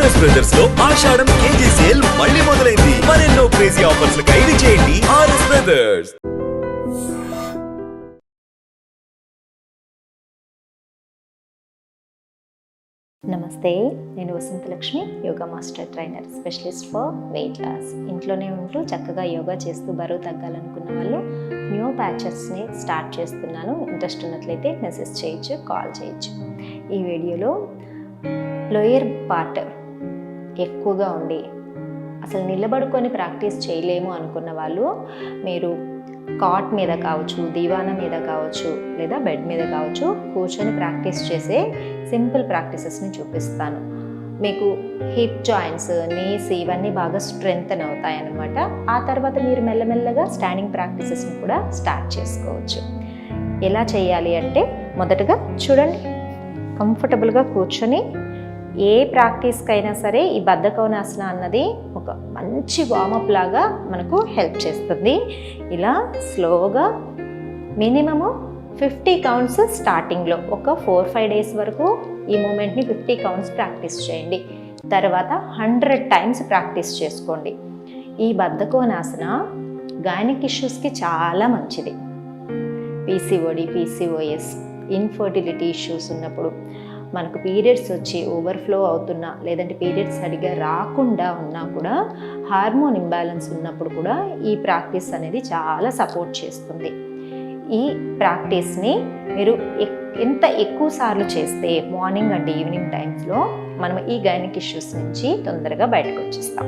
RS brothers లో ఆషాఢం KG sale మళ్ళీ మొదలైంది. మరెన్నో క్రేజీ ఆఫర్స్ ఖైదు చేయండి ఆర్ఎస్ బ్రదర్స్. నమస్తే, నేను Vasanthalakshmi, yoga master trainer, specialist for weight loss. ఇంట్లోనే ఉంటూ చక్కగా యోగా చేస్తూ బరువు తగ్గాలనుకున్న వాళ్ళు న్యూ బ్యాచెస్ని స్టార్ట్ చేస్తున్నాను. ఇంట్రెస్ట్ ఉన్నట్లయితే మెసేజ్ చేయొచ్చు, కాల్ చేయొచ్చు. ఈ వీడియోలో లోయర్ పార్ట్ ఎక్కువగా ఉండి అసలు నిలబడుకొని ప్రాక్టీస్ చేయలేము అనుకున్న వాళ్ళు మీరు కాట్ మీద కావచ్చు, దీవాన మీద కావచ్చు, లేదా బెడ్ మీద కావచ్చు కూర్చొని ప్రాక్టీస్ చేసే సింపుల్ ప్రాక్టీసెస్ని చూపిస్తాను. మీకు హిప్ జాయింట్స్, నీస్ ఇవన్నీ బాగా స్ట్రెంగ్తన్ అవుతాయి అన్నమాట. ఆ తర్వాత మీరు మెల్లమెల్లగా స్టాండింగ్ ప్రాక్టీసెస్ని కూడా స్టార్ట్ చేసుకోవచ్చు. ఎలా చేయాలి అంటే, మొదటగా చూడండి, కంఫర్టబుల్గా కూర్చొని ఏ ప్రాక్టీస్కైనా సరే ఈ బద్ధకోనాసన అన్నది ఒక మంచి వార్మప్ లాగా మనకు హెల్ప్ చేస్తుంది. ఇలా స్లోగా మినిమము 50 కౌంట్స్ స్టార్టింగ్లో ఒక 4-5 డేస్ వరకు ఈ మూమెంట్ని 50 కౌంట్స్ ప్రాక్టీస్ చేయండి. తర్వాత 100 టైమ్స్ ప్రాక్టీస్ చేసుకోండి. ఈ బద్ధకోనాసన గైనిక్ ఇష్యూస్కి చాలా మంచిది. పీసీఓడి, పీసీఓఎస్, ఇన్ఫర్టిలిటీ ఇష్యూస్ ఉన్నప్పుడు, మనకు పీరియడ్స్ వచ్చి ఓవర్ఫ్లో అవుతున్నా, లేదంటే పీరియడ్స్ సరిగా రాకుండా ఉన్నా కూడా, హార్మోన్ ఇంబ్యాలెన్స్ ఉన్నప్పుడు కూడా ఈ ప్రాక్టీస్ అనేది చాలా సపోర్ట్ చేస్తుంది. ఈ ప్రాక్టీస్ని మీరు ఎంత ఎక్కువ సార్లు చేస్తే మార్నింగ్ అండ్ ఈవినింగ్ టైమ్స్లో మనం ఈ గైనిక్ ఇష్యూస్ నుంచి తొందరగా బయటకు వచ్చేస్తాం.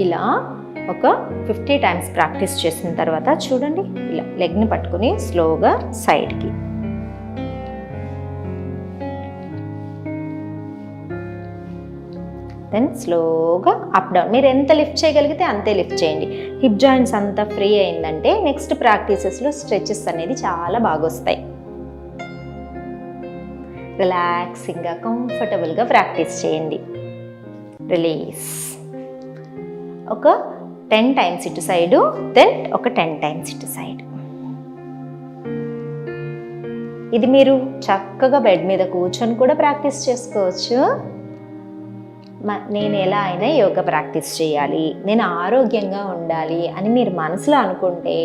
ఇలా ఒక 50 టైమ్స్ ప్రాక్టీస్ చేసిన తర్వాత చూడండి, ఇలా లెగ్ని పట్టుకుని స్లోగా సైడ్కి, దెన్ స్లోగా అప్ డౌన్. మీరు ఎంత లిఫ్ట్ చేయగలిగితే అంతే లిఫ్ట్ చేయండి. హిప్ జాయింట్స్ అంతా ఫ్రీ అయిందంటే నెక్స్ట్ ప్రాక్టీసెస్లో స్ట్రెచెస్ అనేది చాలా బాగా వస్తాయి. రిలాక్సింగ్గా, కంఫర్టబుల్గా ప్రాక్టీస్ చేయండి. రిలీజ్. ఒక 10 టైమ్స్ ఇటు సైడు, దెన్ ఒక 10 టైమ్స్ ఇటు సైడ్. ఇది మీరు చక్కగా బెడ్ మీద కూర్చొని కూడా ప్రాక్టీస్ చేసుకోవచ్చు. నేను ఎలా అయినా యోగా ప్రాక్టీస్ చేయాలి, నేను ఆరోగ్యంగా ఉండాలి అని మీరు మనసులో అనుకుంటే,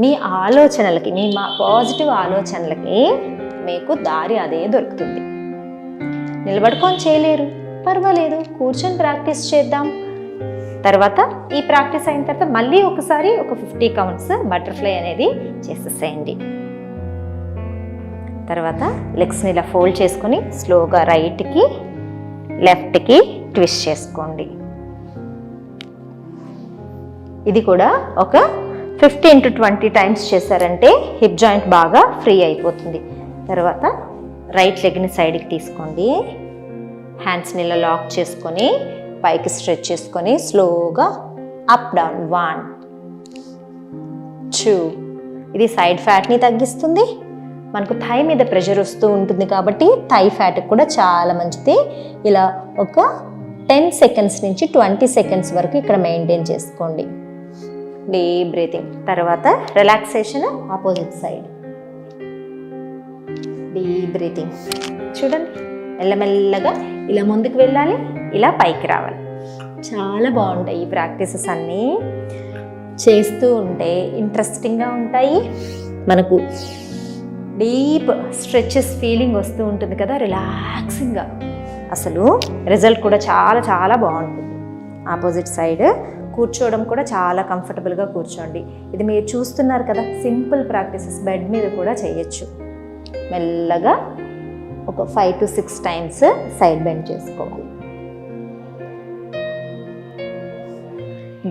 మీ ఆలోచనలకి, మీ పాజిటివ్ ఆలోచనలకి మీకు దారి అదే దొరుకుతుంది. నిలబడుకొని చేయలేరు, పర్వాలేదు, కూర్చొని ప్రాక్టీస్ చేద్దాం. తర్వాత ఈ ప్రాక్టీస్ అయిన తర్వాత మళ్ళీ ఒకసారి ఒక 50 కౌంట్స్ బటర్ఫ్లై అనేది చేసేసేయండి. తర్వాత లెగ్స్ని ఇలా ఫోల్డ్ చేసుకొని స్లోగా రైట్కి, లెఫ్ట్కి ట్విస్ట్ చేసుకోండి. ఇది కూడా ఒక 15 to 20 టైమ్స్ చేశారంటే హిప్ జాయింట్ బాగా ఫ్రీ అయిపోతుంది. తర్వాత రైట్ లెగ్ని సైడ్కి తీసుకోండి, హ్యాండ్స్ని ఇలా లాక్ చేసుకొని పైకి స్ట్రెచ్ చేసుకొని స్లోగా అప్ డౌన్. 1, 2. ఇది సైడ్ ఫ్యాట్ని తగ్గిస్తుంది. మనకు థై మీద ప్రెషర్ వస్తూ ఉంటుంది కాబట్టి థై ఫ్యాట్కి కూడా చాలా మంచిది. ఇలా ఒక 10 సెకండ్స్ నుంచి 20 సెకండ్స్ వరకు ఇక్కడ మెయింటైన్ చేసుకోండి. Deep breathing. తర్వాత relaxation opposite side. Deep breathing. చూడండి, మెల్లమెల్లగా ఇలా ముందుకు వెళ్ళాలి, ఇలా పైకి రావాలి. చాలా బాగుంటాయి ఈ ప్రాక్టీసెస్ అన్నీ. చేస్తూ ఉంటే ఇంట్రెస్టింగ్గా ఉంటాయి. మనకు డీప్ స్ట్రెచెస్ ఫీలింగ్ వస్తూ ఉంటుంది కదా, రిలాక్సింగ్గా. అసలు రిజల్ట్ కూడా చాలా చాలా బాగుంటుంది. ఆపోజిట్ సైడ్ కూర్చోవడం కూడా చాలా కంఫర్టబుల్గా కూర్చోండి. ఇది మీరు చూస్తున్నారు కదా, సింపుల్ ప్రాక్టీసెస్ బెడ్ మీద కూడా చేయొచ్చు. మెల్లగా ఒక 5 to 6 టైమ్స్ సైడ్ బెండ్ చేసుకోవాలి.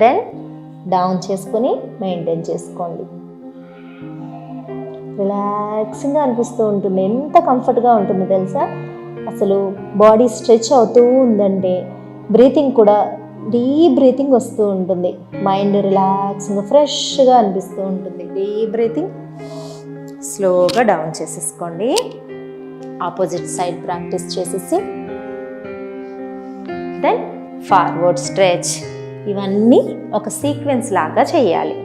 దెన్ డౌన్ చేసుకొని మెయింటైన్ చేసుకోండి. రిలాక్సింగ్గా అనిపిస్తూ ఉంటుంది. ఎంత కంఫర్ట్గా ఉంటుందో తెలుసా. అసలు బాడీ స్ట్రెచ్ అవుతూ ఉందంటే బ్రీతింగ్ కూడా డీప్ బ్రీతింగ్ వస్తూ ఉంటుంది. మైండ్ రిలాక్స్గా, ఫ్రెష్గా అనిపిస్తూ ఉంటుంది. Deep breathing. స్లోగా డౌన్ చేసేసుకోండి. ఆపోజిట్ సైడ్ ప్రాక్టీస్ చేసేసి దెన్ ఫార్వర్డ్ స్ట్రెచ్. ఇవన్నీ ఒక సీక్వెన్స్ లాగా చేయాలి.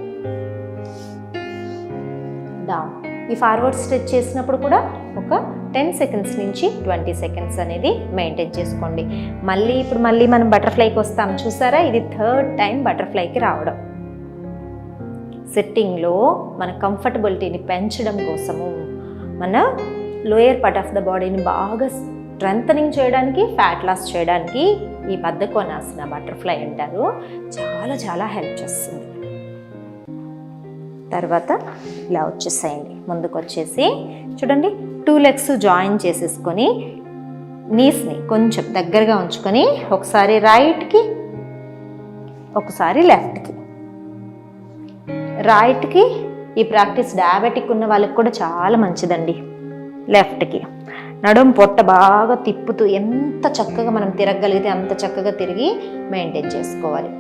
డౌన్. ఈ ఫార్వర్డ్ స్ట్రెచ్ చేసినప్పుడు కూడా ఒక 10 సెకండ్స్ నుంచి 20 సెకండ్స్ అనేది మెయింటైన్ చేసుకోండి. మళ్ళీ మనం బటర్ఫ్లైకి వస్తాం చూసారా, ఇది 3rd టైం బటర్ఫ్లైకి రావడం. సిట్టింగ్లో మన కంఫర్టబిలిటీని పెంచడం కోసము, మన లోయర్ పార్ట్ ఆఫ్ ద బాడీని బాగా స్ట్రెంథనింగ్ చేయడానికి, ఫ్యాట్ లాస్ చేయడానికి ఈ బద్ధకోనాసన బటర్ఫ్లై అంటారు, చాలా చాలా హెల్ప్ చేస్తుంది. తర్వాత ఇలా వచ్చేసేయండి, ముందుకు వచ్చేసి చూడండి 2 లెగ్స్ జాయిన్ చేసేసుకొని నీస్ని కొంచెం దగ్గరగా ఉంచుకొని ఒకసారి రైట్కి ఒకసారి లెఫ్ట్కి. రైట్కి ఈ ప్రాక్టీస్ డయాబెటిక్ ఉన్న వాళ్ళకి కూడా చాలా మంచిదండి. లెఫ్ట్కి నడుము పొట్ట బాగా తిప్పుతూ ఎంత చక్కగా మనం తిరగగలిగితే అంత చక్కగా తిరిగి మెయింటైన్ చేసుకోవాలి.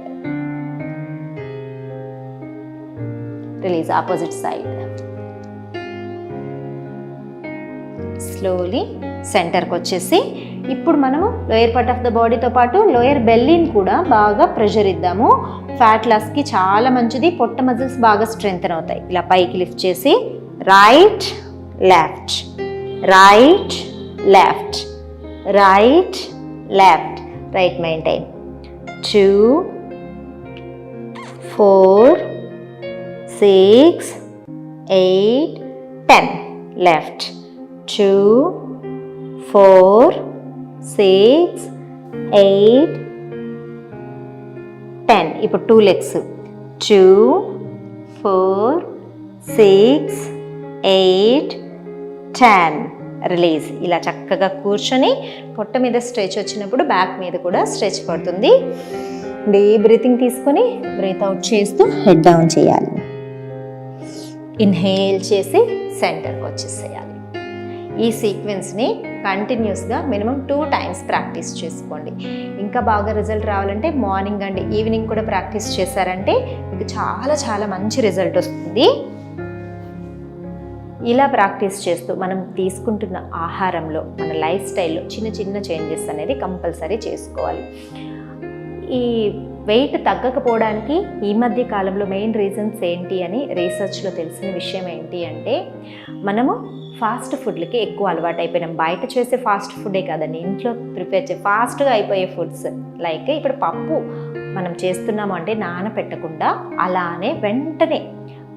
Release opposite side. స్లోలీ సెంటర్కి వచ్చేసి ఇప్పుడు మనము లోయర్ పార్ట్ ఆఫ్ ద బాడీతో పాటు లోయర్ బెల్లీని కూడా బాగా ప్రెషర్ ఇద్దాము. ఫ్యాట్ లాస్కి చాలా మంచిది, పొట్ట మజిల్స్ బాగా స్ట్రెంగ్తన్ అవుతాయి. ఇలా పైకి లిఫ్ట్ చేసి right left, right left, right left, right maintain. 2 4 6 8 10 left. 2 4 6 8 10. ఇప్పుడు 2 legs. 2 4 6 8 10. రిలీజ్. ఇలా చక్కగా కూర్చొని పొట్ట మీద స్ట్రెచ్ వచ్చినప్పుడు బ్యాక్ మీద కూడా స్ట్రెచ్ పడుతుంది. డీప్ బ్రీతింగ్ తీసుకొని బ్రీత్ అవుట్ చేస్తూ హెడ్ డౌన్ చేయాలి. ఇన్హేల్ చేసి సెంటర్కి వచ్చేసేయాలి. ఈ సీక్వెన్స్ని కంటిన్యూస్గా మినిమం 2 టైమ్స్ ప్రాక్టీస్ చేసుకోండి. ఇంకా బాగా రిజల్ట్ రావాలంటే మార్నింగ్ అండ్ ఈవినింగ్ కూడా ప్రాక్టీస్ చేశారంటే మీకు చాలా చాలా మంచి రిజల్ట్ వస్తుంది. ఇలా ప్రాక్టీస్ చేస్తూ మనం తీసుకుంటున్న ఆహారంలో, మన లైఫ్ స్టైల్లో చిన్న చిన్న చేంజెస్ అనేది కంపల్సరీ చేసుకోవాలి. ఈ వెయిట్ తగ్గకపోవడానికి ఈ మధ్య కాలంలో మెయిన్ రీజన్స్ ఏంటి అని రీసెర్చ్లో తెలిసిన విషయం ఏంటి అంటే, మనము ఫాస్ట్ ఫుడ్లకి ఎక్కువ అలవాటు అయిపోయినాం. బయట చేసే ఫాస్ట్ ఫుడ్డే కాదండి, ఇంట్లో ప్రిపేర్ ఫాస్ట్గా అయిపోయే ఫుడ్స్. లైక్ ఇప్పుడు పప్పు మనం చేస్తున్నాము అంటే నానపెట్టకుండా అలానే వెంటనే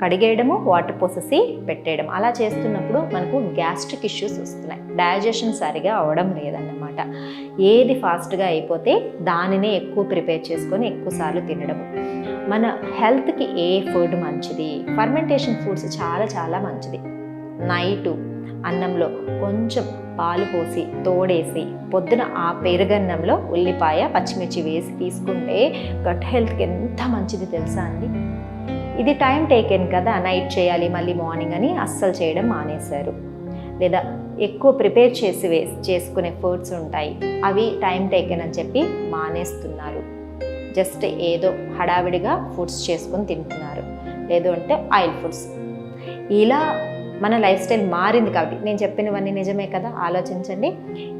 కడిగేయడము, వాటర్ పోసేసి పెట్టేయడం. అలా చేస్తున్నప్పుడు మనకు గ్యాస్ట్రిక్ ఇష్యూస్ వస్తున్నాయి, డైజెషన్ సరిగా అవ్వడం లేదన్నమాట. ఏది ఫాస్ట్గా అయిపోతే దానినే ఎక్కువ ప్రిపేర్ చేసుకొని ఎక్కువసార్లు తినడము. మన హెల్త్కి ఏ ఫుడ్ మంచిది? ఫర్మెంటేషన్ ఫుడ్స్ చాలా చాలా మంచిది. నైటు అన్నంలో కొంచెం పాలు పోసి తోడేసి పొద్దున ఆ పెరుగన్నంలో ఉల్లిపాయ పచ్చిమిర్చి వేసి తీసుకుంటే గట్ హెల్త్కి ఎంత మంచిది తెలుసా అండి. ఇది టైం టేకెన్ కదా, నైట్ చేయాలి మళ్ళీ మార్నింగ్ అని అస్సలు చేయడం మానేశారు. లేదా ఎక్కువ ప్రిపేర్ చేసి చేసుకునే ఫుడ్స్ ఉంటాయి, అవి టైం టేకెన్ అని చెప్పి మానేస్తున్నారు. జస్ట్ ఏదో హడావిడిగా ఫుడ్స్ చేసుకొని తింటున్నారు, లేదు అంటే ఆయిల్ ఫుడ్స్. ఇలా మన లైఫ్ స్టైల్ మారింది కాబట్టి నేను చెప్పినవన్నీ నిజమే కదా, ఆలోచించండి.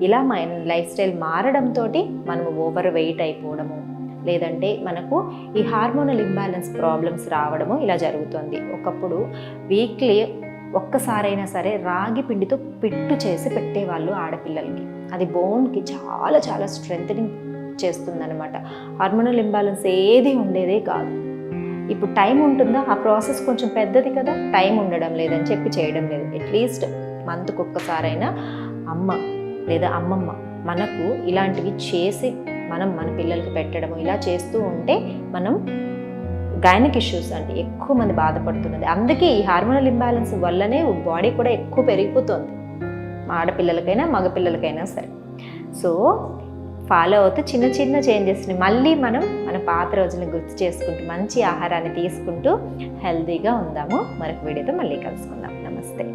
ఇలా మన లైఫ్ స్టైల్ మారడంతో మనము ఓవర్ వెయిట్ అయిపోవడము, లేదంటే మనకు ఈ హార్మోనల్ ఇంబ్యాలెన్స్ ప్రాబ్లమ్స్ రావడము ఇలా జరుగుతుంది. ఒకప్పుడు వీక్లీ ఒక్కసారైనా సరే రాగి పిండితో పిట్టు చేసి పెట్టేవాళ్ళు ఆడపిల్లలకి. అది బోన్కి చాలా చాలా స్ట్రెంథనింగ్ చేస్తుందన్నమాట. హార్మోనల్ ఇంబ్యాలెన్స్ ఏది ఉండేదే కాదు. ఇప్పుడు టైం ఉంటుందా? ఆ ప్రాసెస్ కొంచెం పెద్దది కదా, టైం ఉండడం లేదని చెప్పి చేయడం లేదు. అట్లీస్ట్ మంత్కి ఒక్కసారైనా అమ్మ లేదా అమ్మమ్మ మనకు ఇలాంటివి చేసి మనం మన పిల్లలకి పెట్టడము ఇలా చేస్తూ ఉంటే మనం గైనిక్ ఇష్యూస్ అంటే ఎక్కువ మంది బాధపడుతున్నది. అందుకే ఈ హార్మోనల్ ఇంబ్యాలెన్స్ వల్లనే బాడీ కూడా ఎక్కువ పెరిగిపోతుంది, ఆడపిల్లలకైనా మగపిల్లలకైనా సరే. సో ఫాలో అవుతూ చిన్న చిన్న చేంజెస్ని మళ్ళీ మనం మన పాత రోజులను గుర్తు చేసుకుంటూ మంచి ఆహారాన్ని తీసుకుంటూ హెల్తీగా ఉందాము. మరొక వీడియోతో మళ్ళీ కలుసుకుందాం. నమస్తే.